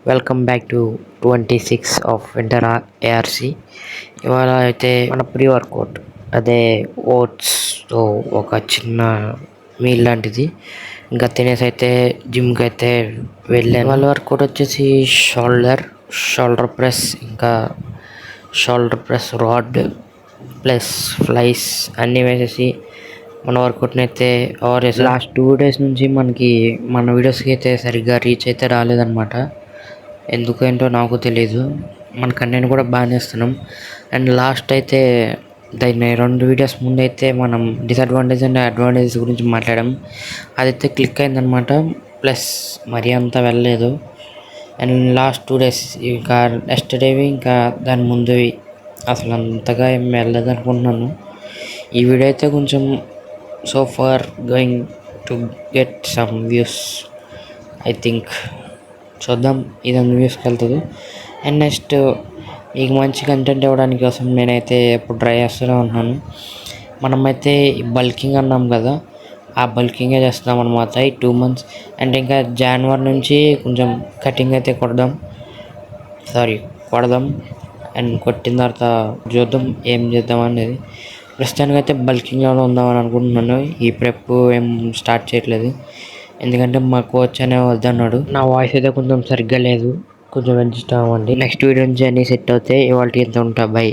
Welcome back to 26 of winter ARC. ఇవాళ అయితే మన ప్రీ వర్కౌట్ అదే ఓట్స్తో ఒక చిన్న మీల్ లాంటిది ఇంకా తినేసి అయితే జిమ్కి అయితే వెళ్ళాను. వాళ్ళ వర్కౌట్ వచ్చేసి షోల్డర్ ప్రెస్, ఇంకా shoulder press rod plus flies అన్నీ వేసేసి మన వర్కౌట్ని అయితే ఓవర్ చేసి లాస్ట్ 2 days నుంచి మనకి మన వీడియోస్కి అయితే సరిగ్గా రీచ్ అయితే రాలేదన్నమాట. ఎందుకేంటో నాకు తెలీదు. మన కంటెంట్ కూడా బాగానే ఇస్తున్నాం. అండ్ లాస్ట్ అయితే దాన్ని 2 వీడియోస్ ముందు అయితే మనం డిసడ్వాంటేజ్ అండ్ అడ్వాంటేజెస్ గురించి మాట్లాడాం. అదైతే క్లిక్ అయిందనమాట. ప్లస్ మరీ అంతా వెళ్ళలేదు. అండ్ లాస్ట్ 2 days ఇంకా నెక్స్ట్డేవి ఇంకా దాని ముందువి అసలు అంతగా ఏం వెళ్ళలేదు అనుకుంటున్నాను. ఈ వీడియో అయితే కొంచెం so far going to get some views. I think చూద్దాం ఇది వ్యూస్కి వెళ్తుంది. అండ్ నెక్స్ట్ మీకు మంచి కంటెంట్ ఇవ్వడానికి కోసం నేనైతే ఇప్పుడు ట్రై చేస్తూనే ఉన్నాను. మనమైతే బల్కింగ్ అన్నాం కదా, ఆ బల్కింగే చేస్తున్నాం అనమాట ఈ 2 months. అంటే ఇంకా జనవరి నుంచి కొంచెం కటింగ్ అయితే కొడదాం. అండ్ కొట్టిన తర్వాత చూద్దాం ఏం చేద్దాం అనేది. ప్రస్తుతానికి అయితే బల్కింగ్లోనే ఉందామని అనుకుంటున్నాను. ఈ ప్రెప్ ఏం స్టార్ట్ చేయట్లేదు, ఎందుకంటే మా కోచ్ అనే వద్దన్నాడు. నా వాయిస్ అయితే కొంచెం సరిగ్గా లేదు, కొంచెం అడ్జస్ట్ అవ్వండి. నెక్స్ట్ వీడియో నుంచి అన్నీ సెట్ అవుతాయి. ఇవాళ ఎంత ఉంటా బై.